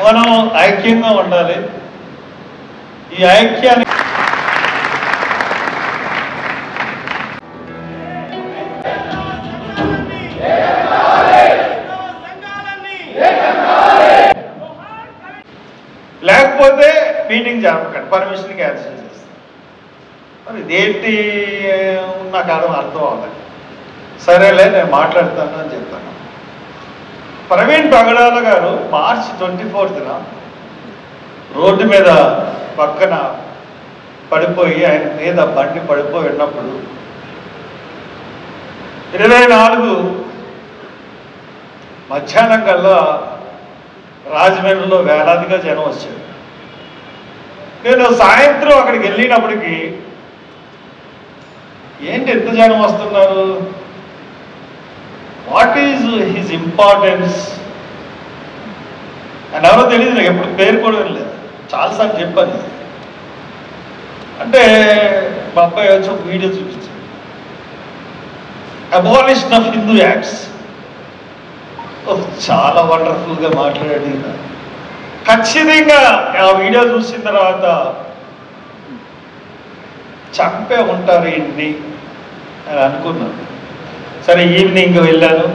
మనం ఐక్యంగా ఉండాలి. ఈ ఐక్యాన్ని లేకపోతే మీటింగ్ జరపకండి, పర్మిషన్ క్యాన్సిల్ చేస్తాం. మరి ఇదేంటి నాకు అర్థం అవ్వలేదు. సరేలే నేను మాట్లాడతాను అని చెప్పాను. ప్రవీణ్ పగడాల గారు మార్చి 24న రోడ్డు మీద పక్కన పడిపోయి, ఆయన మీద బండి పడిపోయి ఉన్నప్పుడు 24 మధ్యాహ్నం కల్లా రాజమండ్రిలో వేలాదిగా జనం వచ్చారు. నేను సాయంత్రం అక్కడికి వెళ్ళినప్పటికీ ఏంటి ఎంత జనం వస్తున్నారు, వాట్ ఈజ్ హిజ్ ఇంపార్టెన్స్ అని ఎవరో తెలియదు. నాకు ఎప్పుడు పేరు కూడా లేదు, చాలాసార్లు చెప్పాను. అంటే మా అబ్బాయి వచ్చి ఒక వీడియో చూపించాడు, అబాలిషన్ ఆఫ్ హిందూ యాక్ట్స్. చాలా వండర్ఫుల్గా మాట్లాడాడు. ఖచ్చితంగా ఆ వీడియో చూసిన తర్వాత చంపే ఉంటారు ఇంటిని అని అనుకున్నాను. సరే ఈవినింగ్ వెళ్ళాను.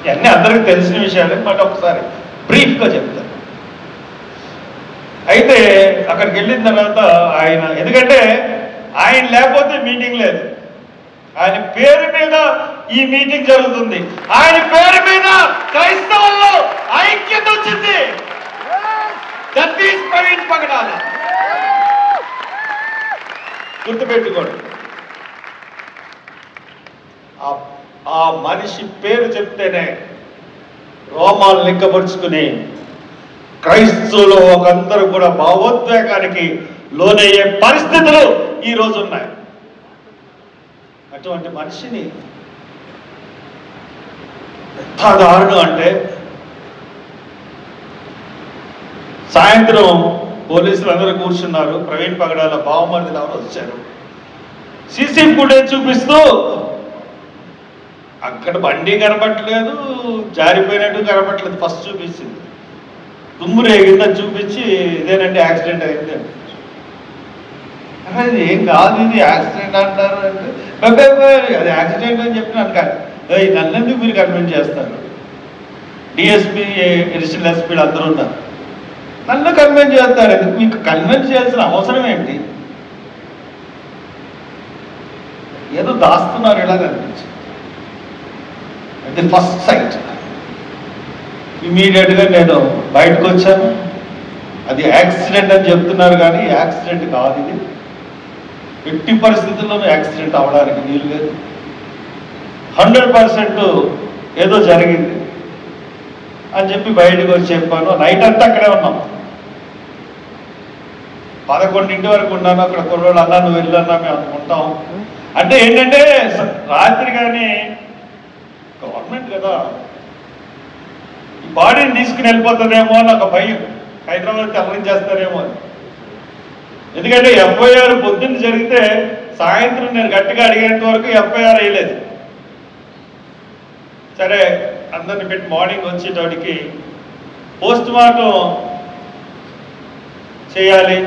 ఇవన్నీ అందరికీ తెలిసిన విషయాలే, బట్ ఒకసారి బ్రీఫ్గా చెప్తాను. అయితే అక్కడికి వెళ్ళిన తర్వాత ఆయన, ఎందుకంటే ఆయన లేకపోతే మీటింగ్ లేదు, ఆయన పేరు మీద ఈ మీటింగ్ జరుగుతుంది, ఆయన పేరు మీద క్రైస్తవుల్లో ఐక్యత వచ్చింది. దట్ ఈస్ ప్రవీణ్ పగడాల. గుర్తుపెట్టుకోండి, ఆ మనిషి పేరు చెప్తేనే రోమాలు నిక్కపరుచుకుని క్రైస్తవులు ఒకందరూ కూడా భావోద్వేగానికి లోనయ్యే పరిస్థితులు ఈరోజు ఉన్నాయి. అటువంటి మనిషిని ఎంత దారుణం అంటే, సాయంత్రం పోలీసులు అందరూ కూర్చున్నారు. ప్రవీణ్ పగడాల బావమరిదిలు ఎవరు వచ్చారు, సీసీ ఫుటేజ్ చూపిస్తూ అక్కడ బండి కనపట్టలేదు, జారిపోయినట్టు కనపట్టలేదు. ఫస్ట్ చూపించింది దుమ్ము రేగిందని చూపించి, ఇదేనంటే యాక్సిడెంట్ అయింది. అది ఏం కాదు, ఇది యాక్సిడెంట్ అంటారు అంటే అది యాక్సిడెంట్ అని చెప్పి నన్ను నన్నెందుకు మీరు కన్విన్స్ చేస్తారు, డిఎస్పీ అడిషనల్ ఎస్పీలు అందరూ ఉన్నారు, నన్ను కన్విన్స్ చేస్తారు. ఎందుకు మీకు కన్విన్స్ చేయాల్సిన అవసరం ఏంటి? ఏదో దాస్తున్నారు ఇలా అనిపించింది. అది ఫస్ట్ సైట్. ఇమీడియట్గా నేను బయటకు వచ్చాను. అది యాక్సిడెంట్ అని చెప్తున్నారు, కానీ యాక్సిడెంట్ కాదు ఇది. ఎట్టి పరిస్థితుల్లోనూ యాక్సిడెంట్ అవ్వడానికి వీలు లేదు. 100% ఏదో జరిగింది అని చెప్పి బయటకు వచ్చి చెప్పాను. నైట్ అంతా అక్కడే ఉన్నాం. 11 వరకు ఉన్నాను అక్కడ. కుర్రోళ్ళు అన్నా నువ్వు వెళ్ళన్నా మేము అనుకుంటాం. అంటే ఏంటంటే రాత్రి కానీ గవర్నమెంట్ కదా, ఈ బాడీని తీసుకుని వెళ్ళిపోతుందేమో అని ఒక భయం. హైదరాబాద్ తరలించేస్తారేమో అని. ఎందుకంటే ఎఫ్ఐఆర్ పొద్దున్న జరిగితే సాయంత్రం నేను గట్టిగా అడిగేంత వరకు ఎఫ్ఐఆర్ వేయలేదు. సరే అందరిని పెట్టి మార్నింగ్ వచ్చేటోడికి పోస్ట్ మార్టం చేయాలి,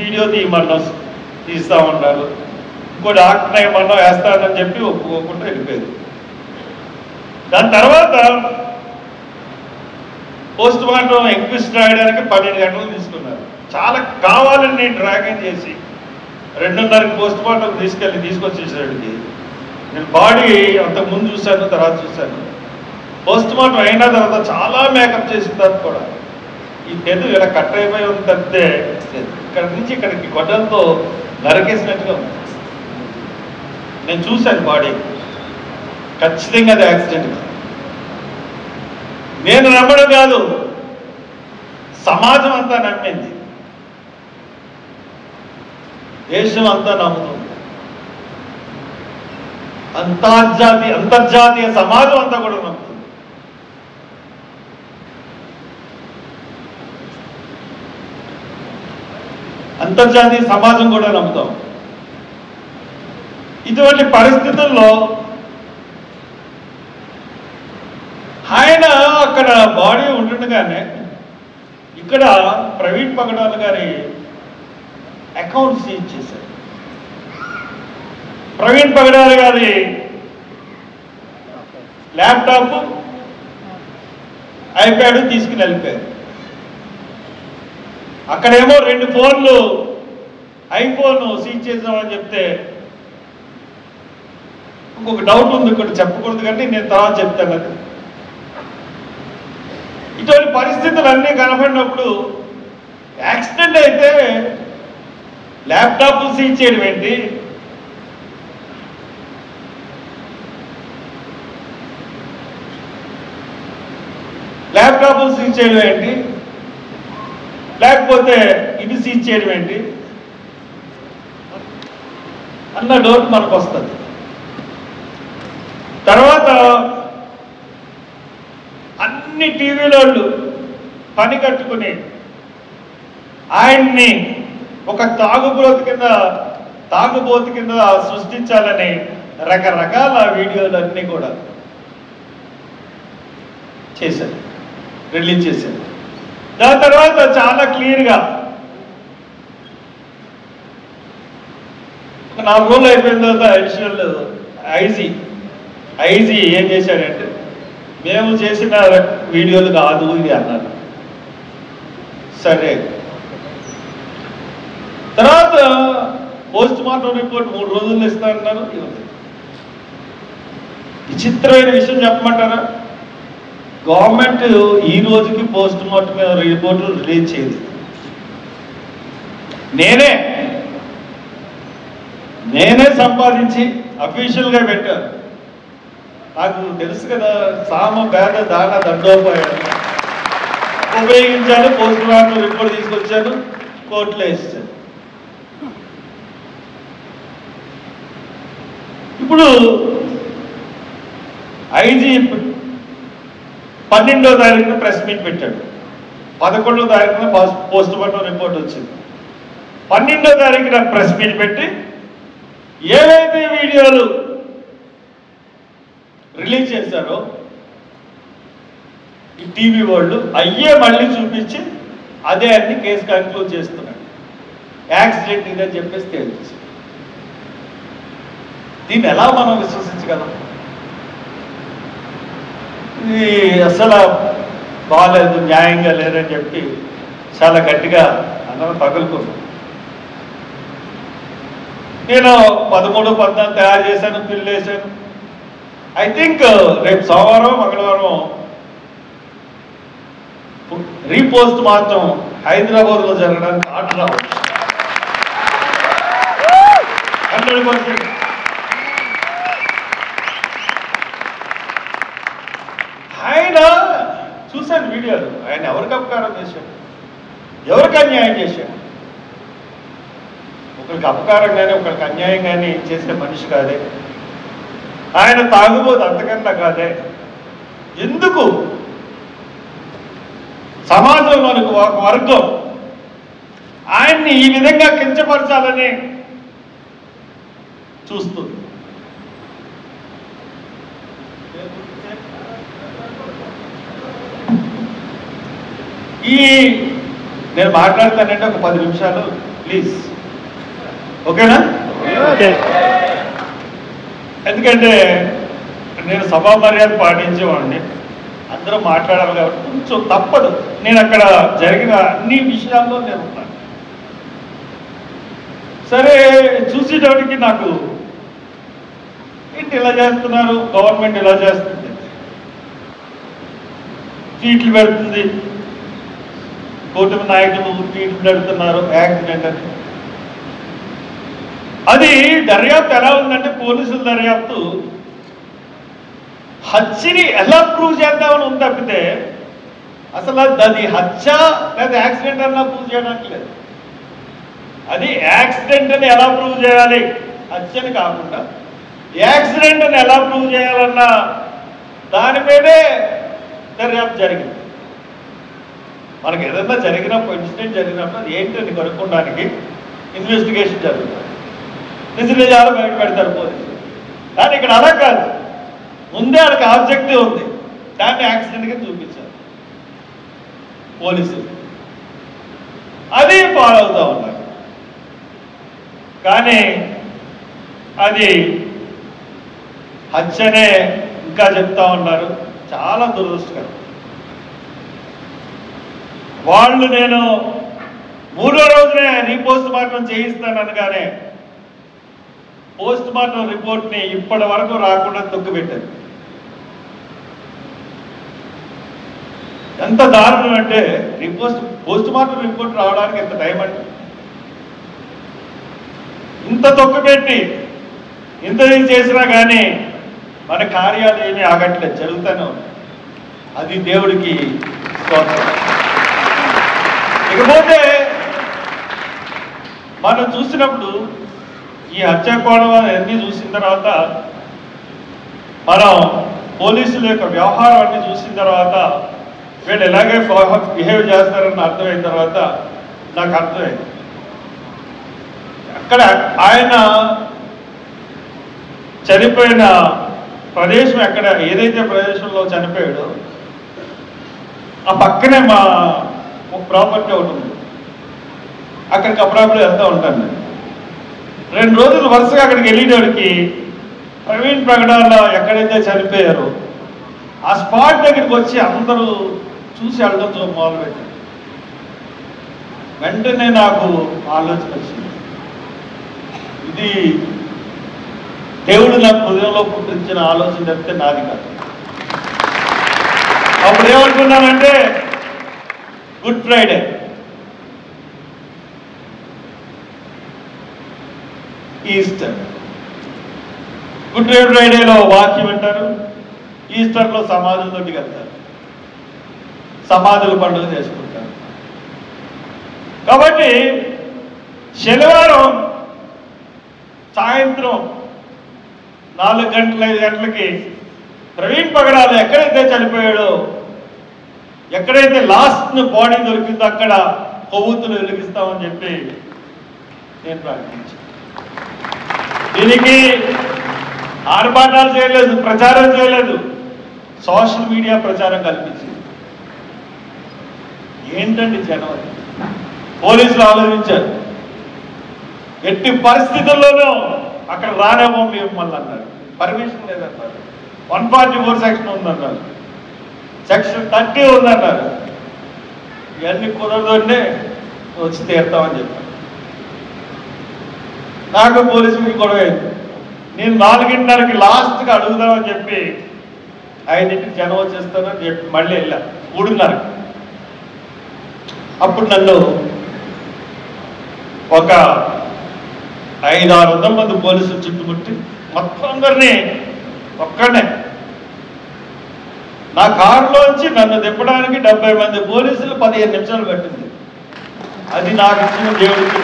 వీడియో తీయమన్నా తీస్తూ ఉంటారు, ఇంకో డాక్టర్ ఏమన్నా వేస్తానని చెప్పి ఒప్పుకోకుండా వెళ్ళిపోయారు. దాని తర్వాత పోస్ట్ మార్టం ఎంక్వైస్ట్ రాయడానికి 12 గంటలు తీసుకున్నారు. చాలా కావాలని నేను డ్రాగన్ చేసి 2:30కి పోస్ట్ మార్టం తీసుకొచ్చేసాడికి. నేను బాడీ అంతకుముందు చూశాను, తర్వాత చూశాను. పోస్ట్ మార్టం అయిన తర్వాత చాలా మేకప్ చేసిన తర్వాత కూడా ఈ పెదవు ఇలా కట్ అయిపోయి ఉంది తప్పితే ఇక్కడ నుంచి ఇక్కడికి గొడ్డలతో నరికేసినట్టుగా ఉంది. నేను చూశాను బాడీ. ఖచ్చితంగా అది యాక్సిడెంట్ కాదు. నేను నమ్మడం కాదు, సమాజం అంతా నమ్మింది, దేశం అంతా నమ్ముతుంది, అంతర్జాతీయ సమాజం అంతా కూడా నమ్ముతుంది. అంతర్జాతీయ సమాజం కూడా నమ్ముతాం. ఇటువంటి పరిస్థితుల్లో ఆయన అక్కడ బాడీ ఉంటుండగానే ఇక్కడ ప్రవీణ్ పగడాల గారి అకౌంట్ సీజ్ చేశారు. ప్రవీణ్ పగడాల గారి ల్యాప్టాప్, ఐప్యాడ్ తీసుకుని వెళ్ళిపోయారు. అక్కడేమో 2 ఫోన్లు ఐఫోన్ సీజ్ చేసామని చెప్తే ఇంకొక డౌట్ ఉంది, ఇక్కడ చెప్పకూడదు కానీ నేను తర్వాత చెప్తాను. అది ఇటువంటి పరిస్థితులు అన్నీ కనపడినప్పుడు యాక్సిడెంట్ అయితే ల్యాప్టాప్ సీజ్ చేయడం ఏంటి, ల్యాప్టాప్ సీజ్ చేయడం ఏంటి, లేకపోతే ఇది సీజ్ చేయడం ఏంటి అన్న డౌట్ మనకు వస్తుంది. తర్వాత అన్ని టీవీలోళ్ళు పని కట్టుకుని ఆయన్ని ఒక తాగుబోతు కింద సృష్టించాలని రకరకాల వీడియోలు అన్నీ కూడా చేశారు, రిలీజ్ చేశారు. దాని తర్వాత చాలా క్లియర్గా 4 రోజులు అయిపోయిన తర్వాత అడిషనల్ ఐజీ ఏం చేశాడంటే మేము చేసిన వీడియోలు కాదు ఇది అన్నారు. సరే, తర్వాత పోస్ట్ మార్టం రిపోర్ట్ 3 రోజుల్లో ఇస్తారన్నారు. విచిత్రమైన విషయం చెప్పమంటారా, గవర్నమెంట్ ఈ రోజుకి పోస్ట్ మార్టం రిపోర్టు రిలీజ్ చేయదు. నేనే సంపాదించి అఫీషియల్గా పెట్టాను. నాకు తెలుసు కదా, సామ భేద దాన దండోపాయాలు ఉపయోగించాను. పోస్ట్ మార్టం రిపోర్ట్ తీసుకొచ్చాను, కోర్టులో వేసాను. ఇప్పుడు ఐజీ 12వ తారీఖున ప్రెస్ మీట్ పెట్టాడు. 11వ తారీఖున పోస్ట్ మార్టం రిపోర్ట్ వచ్చింది. 12వ తారీఖున ప్రెస్ మీట్ పెట్టి ఏవైతే వీడియోలు రిలీజ్ చేశారో ఈ టీవీ వాళ్ళు అయ్యే మళ్ళీ చూపించి అదే అన్ని కేసు కన్క్లూడ్ చేస్తున్నాడు. యాక్సిడెంట్ ఇదని చెప్పేసి తేల్చి దీన్ని ఎలా మనం విశ్వసించగలం? ఇది అసలు బాగాలేదు, న్యాయంగా లేదని చెప్పి చాలా గట్టిగా అందరం తగులుకున్నాం. నేను 13, 14 తయారు చేశాను, బిల్లు వేశాను. ఐ థింక్ రేపు సోమవారం, మంగళవారం రీపోస్ట్ మాత్రం హైదరాబాద్లో జరగడానికి ఆర్డర్ రావచ్చు. 100%. ఆయన చూశాను వీడియోలు, ఆయన ఎవరికి అపకారం చేశాడు, ఎవరికి అన్యాయం చేశాడు? ఒకరికి అపకారం కానీ ఒకరికి అన్యాయం కానీ చేసే మనిషి కాదే. ఆయన తాగుబోదు, అంతకన్నా కాదే. ఎందుకు సమాజంలోనికి ఒక వర్గం ఆయన్ని ఈ విధంగా కించపరచాలని చూస్తుంది? నేను మాట్లాడతానంటే ఒక 10 నిమిషాలు ప్లీజ్, ఓకేనా? ఎందుకంటే నేను సభా మర్యాద పాటించేవాడిని, అందరూ మాట్లాడాలి కాబట్టి కొంచెం తప్పదు. నేను అక్కడ జరిగిన అన్ని విషయాల్లో నేను ఉన్నాను. సరే, చూసేటప్పటికి నాకు ఏంటి ఇలా చేస్తున్నారు, గవర్నమెంట్ ఇలా చేస్తుంది, ట్వీట్లు పెడుతుంది, కూటమి నాయకులు ట్వీట్లు పెడుతున్నారు యాక్సిడెంట్ అని. అది దర్యాప్తు ఎలా ఉందంటే, పోలీసుల దర్యాప్తు హత్యని ఎలా ప్రూవ్ చేద్దామని ఉంది తప్పితే అసలు అది హత్య లేదా యాక్సిడెంట్ అన్నా ప్రూవ్ చేయడానికి లేదు. అది యాక్సిడెంట్ అని ఎలా ప్రూవ్ చేయాలి, హత్యని కాకుండా యాక్సిడెంట్ అని ఎలా ప్రూవ్ చేయాలన్న దాని మీదే దర్యాప్తు జరిగింది. మనకి ఏదైనా జరిగినప్పుడు, ఇన్సిడెంట్ జరిగినప్పుడు అది ఏంటని కనుక్కోవడానికి ఇన్వెస్టిగేషన్ జరుగుతుంది, నిజాలు బయట పెడతారు పోలీసులు. కానీ ఇక్కడ అలా కాదు, ముందే వాళ్ళకి ఆబ్జెక్టివ్ ఉంది, దాన్ని యాక్సిడెంట్గా చూపించారు పోలీసులు. అది ఫాలో అవుతూ ఉన్నారు. కానీ అది హత్యనే ఇంకా చెప్తా ఉన్నారు. చాలా దురదృష్టకరం. వాళ్ళు నేను 3వ రోజునే రీపోస్ట్ మార్టం చేయిస్తాననగానే పోస్ట్ మార్టం రిపోర్ట్ని ఇప్పటి వరకు రాకుండా తొక్కిపెట్టారు. ఎంత దారుణం అంటే పోస్ట్ మార్టం రిపోర్ట్ రావడానికి ఎంత టైం అంటే ఇంత తొక్కిపెట్టి ఇంత చేసినా కానీ మన కార్యాలు ఏమీ ఆగట్లేదు, జరుగుతూనే ఉన్నాయి. అది దేవుడికి స్తోత్రం. ఇకపోతే మనం చూసినప్పుడు ఈ హత్యాకోణం అన్నీ చూసిన తర్వాత మనం పోలీసుల యొక్క వ్యవహారం అన్ని చూసిన తర్వాత వీళ్ళు ఎలాగే బిహేవ్ చేస్తారని అర్థమైన తర్వాత నాకు అర్థమైంది. అక్కడ ఆయన చనిపోయిన ప్రదేశం ఎక్కడ ఏదైతే ప్రదేశంలో చనిపోయాడో ఆ పక్కనే మా ప్రాపర్టీ ఒకటి ఉంది. అక్కడికి అప్పుడప్పుడు వెళ్తూ ఉంటాను నేను. 2 రోజులు వరుసగా అక్కడికి వెళ్ళేటోడికి ప్రవీణ్ ప్రగడాల్లో ఎక్కడైతే చనిపోయారో ఆ స్పాట్ దగ్గరికి వచ్చి అందరూ చూసి వెళ్ళడం మొదలుపెట్టారు. వెంటనే నాకు ఆలోచన వచ్చింది, ఇది దేవుడు నాకు హృదయంలో పుట్టించిన ఆలోచన చెప్తే నాది కాదు. అప్పుడు ఏమనుకున్నానంటే గుడ్ ఫ్రైడే, ఈస్టర్. గుడ్ ఫ్రైడేలో వాక్యం వింటారు, ఈస్టర్లో సమాధులతోటి వెళ్తారు, సమాధుల పండుగ చేసుకుంటారు. కాబట్టి శనివారం సాయంత్రం 4 గంటల 5 గంటలకి ప్రవీణ్ పగడాలు ఎక్కడైతే చనిపోయాడో, ఎక్కడైతే లాస్ట్ బాడీ దొరికిందో అక్కడ కొవ్వొత్తులు వెలిగిస్తామని చెప్పి నేను ప్రకటించాను. దీనికి ఆర్భాటాలు చేయలేదు, ప్రచారం చేయలేదు, సోషల్ మీడియా ప్రచారం కల్పించింది. ఏంటండి జనం? పోలీసులు ఆలోచించారు, ఎట్టి పరిస్థితుల్లోనూ అక్కడ రానేమో మిమ్మల్ని అన్నారు. పర్మిషన్ లేదన్నారు. 144 సెక్షన్ ఉందన్నారు, సెక్షన్ 30 ఉందన్నారు. ఇవన్నీ కుదరదు అంటే వచ్చి తీరుతామని చెప్పాను. నాకు పోలీసులకి గొడవ అయింది. నేను 4:30కి లాస్ట్గా అడుగుదామని చెప్పి 5ంటికి జనం వచ్చేస్తానని చెప్పి మళ్ళీ వెళ్ళా 3:30. అప్పుడు నన్ను ఒక 500-600 మంది పోలీసులు చుట్టుముట్టి మొత్తం అందరినీ ఒక్కడే నా కారులోంచి నన్ను దింపడానికి 70 మంది పోలీసులు 15 నిమిషాలు పట్టింది. అది నాకు ఇచ్చిన దేవుడికి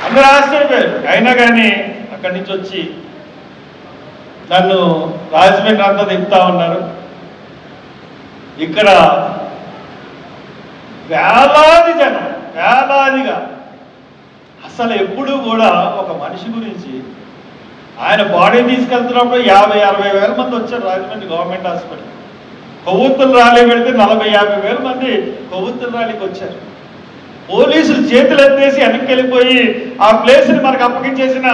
అందరూ ఆశ్చర్యపోయారు. అయినా కానీ అక్కడి నుంచి వచ్చి నన్ను రాజమండ్రి అంతా దింపుతా ఉన్నారు. ఇక్కడ వేలాది జనం, వేలాదిగా. అసలు ఎప్పుడూ కూడా ఒక మనిషి గురించి ఆయన బాడీ తీసుకెళ్తున్నప్పుడు 50-60 వేల మంది వచ్చారు రాజమండ్రి గవర్నమెంట్ హాస్పిటల్. కొవ్వొత్తుల ర్యాలీ పెడితే 40-50 వేల మంది కొవ్వొత్తుల ర్యాలీకి వచ్చారు. పోలీసులు చేతులు ఎత్తేసి వెనక్కి వెళ్ళిపోయి ఆ ప్లేస్ని మనకు అప్పగించేసిన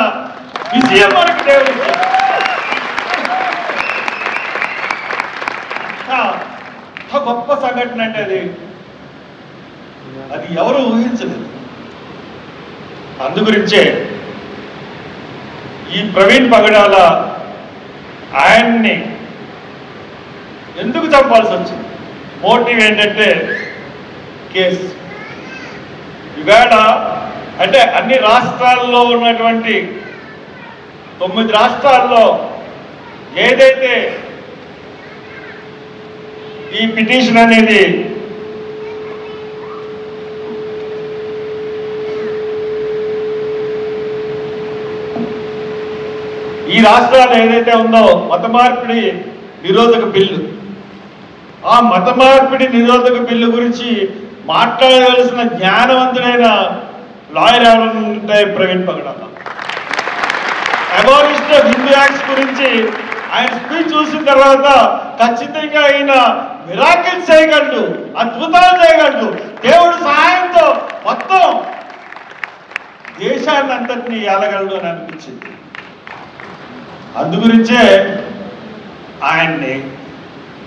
విజయం మనకి దేవుడు. గొప్ప సంఘటన అంటే అది ఎవరు ఊహించలేదు. అందుగురించే ఈ ప్రవీణ్ పగడాల ఆయన్ని ఎందుకు చంపాల్సి వచ్చింది? మోటివ్ ఏంటంటే కేసు. ఇవాళ అంటే అన్ని రాష్ట్రాల్లో ఉన్నటువంటి 9 రాష్ట్రాల్లో ఏదైతే ఈ పిటిషన్ అనేది ఈ రాష్ట్రాలు ఏదైతే ఉందో మత మార్పిడి నిరోధక బిల్లు, ఆ మత మార్పిడి నిరోధక బిల్లు గురించి మాట్లాడవలసిన జ్ఞానవంతుడైన లాయర్ ఎవరంటే ప్రవీణ్ పగడాల. అబాలిషన్ ఆఫ్ హిందూ యాక్ట్స్ గురించి ఆయన స్పీచ్ చూసిన తర్వాత ఖచ్చితంగా ఆయన మిరాకిల్స్ చేయగలడు, అద్భుతాలు చేయగలడు, దేవుడు సహాయంతో మొత్తం దేశాన్ని అంతటినీ ఏలగలడు అని అనిపించింది. అందుగురించే ఆయన్ని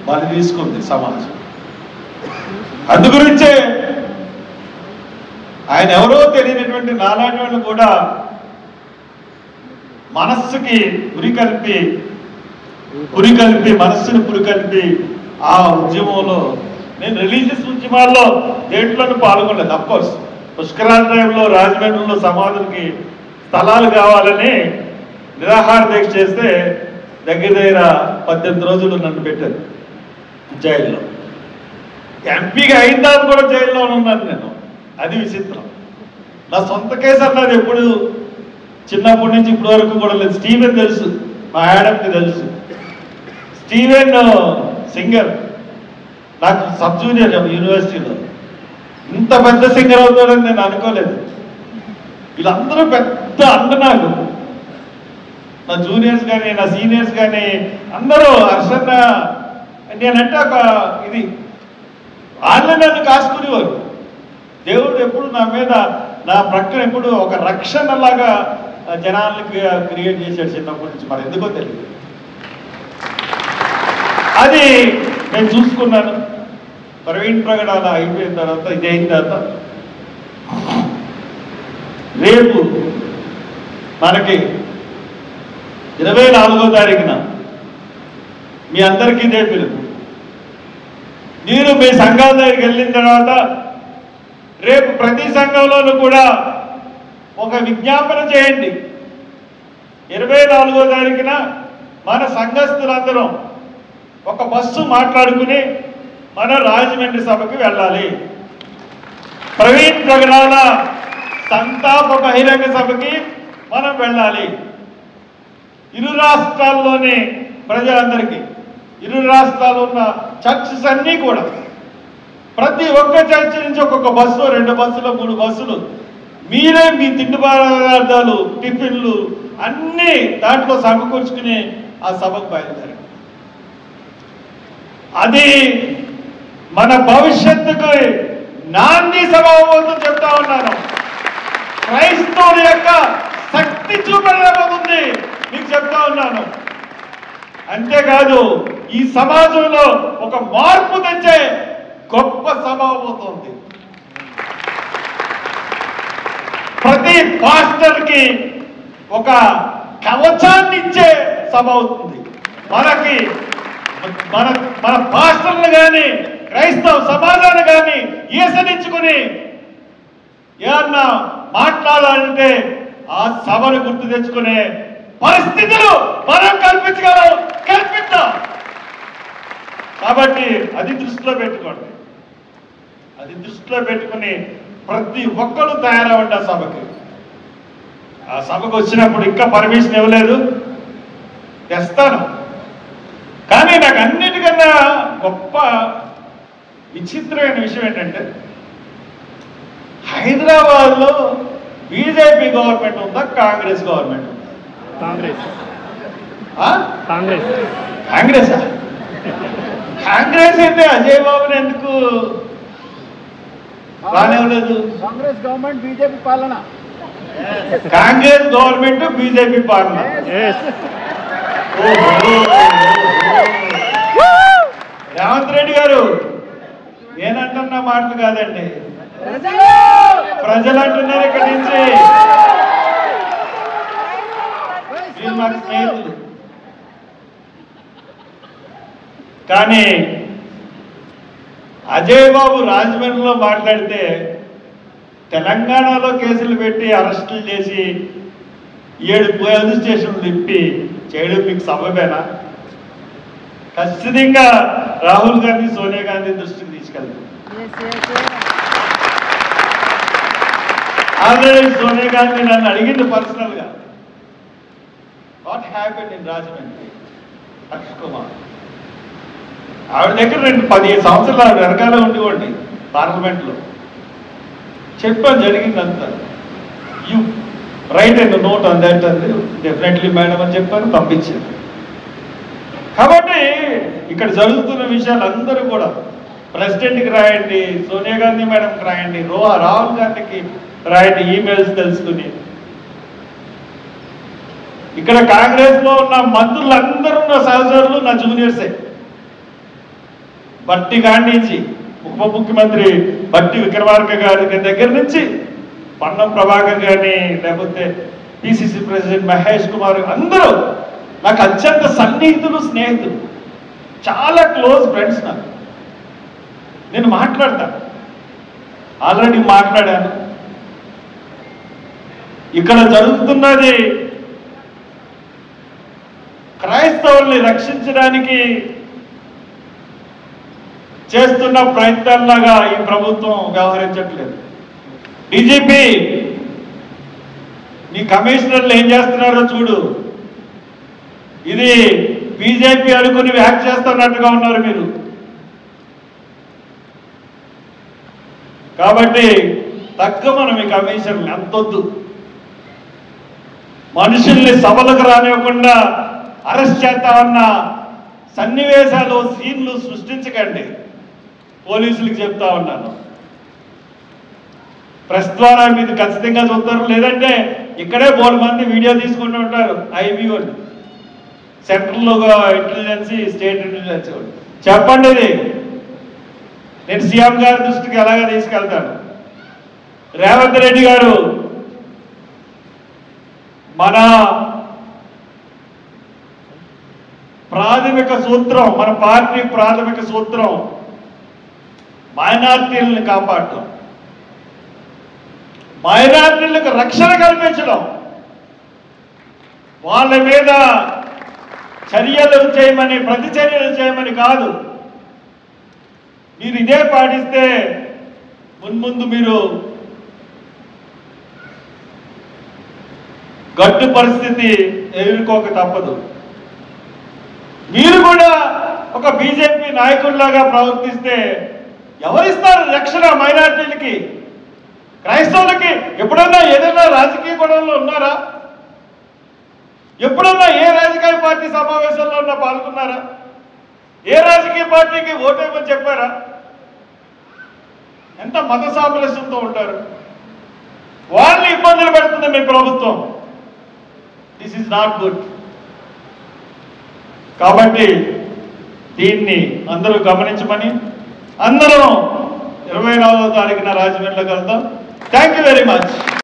బలి తీసుకుంది సమాజం. అందుగురించే ఆయన ఎవరో తెలియనటువంటి నాలాంటి వాళ్ళు కూడా మనస్సుకి మనస్సుని పురికల్పి ఆ ఉద్యమంలో నేను రిలీజియస్ ఉద్యమాల్లో దేంట్లోనూ పాల్గొనలేదు. అఫ్కోర్స్ పుష్కరాలయంలో రాజమండ్రిలో సమాధులకి స్థలాలు కావాలని నిరాహార దీక్ష చేస్తే దగ్గర 18 రోజులు నన్ను పెట్టారు జైల్లో. ఎంపీగా అయిన తర్వాత కూడా జైల్లో ఉన్నాను నేను. అది విచిత్రం. నా సొంత కేసు అన్నది ఎప్పుడు చిన్నప్పటి నుంచి ఇప్పటి వరకు కూడా లేదు. స్టీవెన్ తెలుసు, మా యాడమ్కి తెలుసు. స్టీవెన్ సింగర్, నాకు సబ్ జూనియర్ యూనివర్సిటీలో. ఇంత పెద్ద సింగర్ అవుతాడని నేను అనుకోలేదు. వీళ్ళందరూ పెద్ద అండ నాకు. నా జూనియర్స్ కానీ నా సీనియర్స్ కానీ అందరూ హర్షన్న నేనంటే ఒక ఇది వాళ్ళే నన్ను కాసుకునేవారు. దేవుడు ఎప్పుడు నా మీద నా ప్రక్కన ఎప్పుడు ఒక రక్షణలాగా జనాలకి క్రియేట్ చేశాడు చిన్నప్పటి నుంచి. మరి ఎందుకో తెలియదు. అది నేను చూసుకున్నాను. ప్రవీణ్ ప్రగడాల అయిపోయిన తర్వాత ఇది అయిన తర్వాత రేపు మనకి 24వ తారీఖున మీ అందరికీ ఇదే పిలుపు. మీరు మీ సంఘాల దగ్గరికి వెళ్ళిన తర్వాత రేపు ప్రతి సంఘంలోనూ కూడా ఒక విజ్ఞాపన చేయండి. 24వ తారీఖున మన సంఘస్థులందరం ఒక బస్సు మాట్లాడుకుని మన రాజమండ్రి సభకి వెళ్ళాలి. ప్రవీణ్ ప్రగడాల సంతాప బహిరంగ సభకి మనం వెళ్ళాలి. ఇరు రాష్ట్రాల్లోని ప్రజలందరికీ, ఇరు రాష్ట్రాల్లో ఉన్న చర్చెస్ అన్నీ కూడా ప్రతి ఒక్క చర్చ్ నుంచి ఒక్కొక్క బస్సు, 2 బస్సులు, 3 బస్సులు మీరే మీ తిండి పదార్థాలు, టిఫిన్లు అన్నీ దాంట్లో సమకూర్చుకుని ఆ సభకు బయలుదేరండి. అది మన భవిష్యత్తుకు నాంది సభ అవుతుందని చెప్తా ఉన్నాను. క్రైస్తవుల యొక్క శక్తి చూపెట్టబోతుంది మీకు చెప్తా ఉన్నాను. అంతేకాదు ఈ సమాజంలో ఒక మార్పు తెచ్చే గొప్ప సభ అవుతుంది. ప్రతి పాస్టర్కి ఒక కవచాన్ని ఇచ్చే సభ అవుతుంది. మనకి మన పాస్టర్లు కానీ క్రైస్తవ సమాజాన్ని కానీ ఈసనించుకుని ఏమన్నా మాట్లాడాలంటే ఆ సభను గుర్తు తెచ్చుకునే పరిస్థితులు మనం కల్పిద్దాం. కాబట్టి అది దృష్టిలో పెట్టుకోండి. అది దృష్టిలో పెట్టుకుని ప్రతి ఒక్కరు తయారవ్వండి ఆ సభకి. ఆ సభకు వచ్చినప్పుడు ఇంకా పర్మిషన్ ఇవ్వలేదు, తెస్తాను. కానీ నాకు అన్నిటికన్నా గొప్ప విచిత్రమైన విషయం ఏంటంటే హైదరాబాద్లో బీజేపీ గవర్నమెంట్ ఉందా, కాంగ్రెస్ గవర్నమెంట్ ఉందా? కాంగ్రెసా? కాంగ్రెస్ అయితే అజయ్ బాబుని ఎందుకు రానివ్వలేదు? కాంగ్రెస్ గవర్నమెంట్ బీజేపీ పాలన. కాంగ్రెస్ గవర్నమెంట్ బీజేపీ పాలన. రేవంత్ రెడ్డి గారు నేనంటున్న మాటలు కాదండి, ప్రజలు అంటున్నారు. ఇక్కడి నుంచి మాకు స్నేహితులు. కానీ అజయ్ బాబు రాజమండ్రిలో మాట్లాడితే తెలంగాణలో కేసులు పెట్టి అరెస్టులు చేసి 7 పోలీస్ స్టేషన్లు తిప్పి చేయడం మీకు సబబేనా? ఖచ్చితంగా రాహుల్ గాంధీ, సోనియా గాంధీ దృష్టికి తీసుకెళ్తాం. ఆల్రెడీ సోనియా గాంధీ నన్ను అడిగింది పర్సనల్గా, what happened in Rajahmundry, Harsh Kumar. ఆవిడ దగ్గర 15 సంవత్సరాలు ఆవిడ వెనకాల ఉండివ్వండి పార్లమెంట్లో. చెప్పాను జరిగిందంతా. You right and note on that అంది. డెఫినెట్లీ మేడం అని చెప్పాను, పంపించాను. కాబట్టి ఇక్కడ జరుగుతున్న విషయాలు అందరూ కూడా ప్రెసిడెంట్కి రాయండి, సోనియా గాంధీ మేడంకి రాయండి, రాహుల్ గాంధీకి రాయండి ఈమెయిల్స్ తెలుసుకుని. ఇక్కడ కాంగ్రెస్లో ఉన్న మంత్రులందరూ నా సహచరులు, నా జూనియర్సే. బట్టి గాంధీజీ, ఉప ముఖ్యమంత్రి బట్టి విక్రమార్క గారి దగ్గర నుంచి పన్నం ప్రభాకర్ గారిని, లేకపోతే పిసిసి ప్రెసిడెంట్ మహేష్ కుమార్, అందరూ నాకు అత్యంత సన్నిహితులు, స్నేహితులు, చాలా క్లోజ్ ఫ్రెండ్స్. నాకు నేను మాట్లాడతాను, ఆల్రెడీ మాట్లాడాను. ఇక్కడ జరుగుతున్నది క్రైస్తవుల్ని రక్షించడానికి చేస్తున్న ప్రయత్నాలాగా ఈ ప్రభుత్వం వ్యవహరించట్లేదు. డీజీపీ, నీ కమిషనర్లు ఏం చేస్తున్నారో చూడు. ఇది బీజేపీ అనుకుని వ్యాఖ్య చేస్తున్నట్టుగా ఉన్నారు మీరు. కాబట్టి తగ్గమను మీ కమిషనర్లు, అంతొద్దు. మనుషుల్ని సభలకు రానివ్వకుండా అరెస్ట్ చేస్తామన్న సన్నివేశాలు, సీన్లు సృష్టించకండి. పోలీసులకు చెప్తా ఉన్నాను. ప్రెస్ ద్వారా మీరు ఖచ్చితంగా చూస్తారు, లేదంటే ఇక్కడే 3 మంది వీడియో తీసుకుంటూ ఉంటారు. ఐబీ వాళ్ళు, సెంట్రల్ ఇంటెలిజెన్స్, స్టేట్ ఇంటెలిజెన్స్ వాళ్ళు. చెప్పండి, ఇది నేను సీఎం గారి దృష్టికి ఎలాగ తీసుకెళ్తాను. రేవంత్ రెడ్డి గారు, మన ప్రాథమిక సూత్రం, మన పార్టీ ప్రాథమిక సూత్రం మైనార్టీలను కాపాడటం, మైనార్టీలకు రక్షణ కల్పించడం, వాళ్ళ మీద చర్యలు చేయమని, ప్రతిచర్యలు చేయమని కాదు. మీరు ఇదే పాటిస్తే మున్ముందు మీరు గడ్డు పరిస్థితి ఎదుర్కోక తప్పదు. మీరు కూడా ఒక బీజేపీ నాయకుల్లాగా ప్రవర్తిస్తే ఎవరిస్తారు రక్షణ మైనార్టీలకి, క్రైస్తవులకి? ఎప్పుడన్నా ఏదైనా రాజకీయ గొడవల్లో ఉన్నారా? ఎప్పుడన్నా ఏ రాజకీయ పార్టీ సమావేశంలో పాల్గొన్నారా? ఏ రాజకీయ పార్టీకి ఓటేమని చెప్పారా? ఎంత మత సామరస్యంతో ఉంటారు. వాళ్ళని ఇబ్బందులు పెడుతుంది మీ ప్రభుత్వం. This is not good. కాబట్టి దీన్ని అందరూ గమనించమని, అందరం 24వ తారీఖున రాజమండ్రిలో కలుద్దాం. Thank you very much.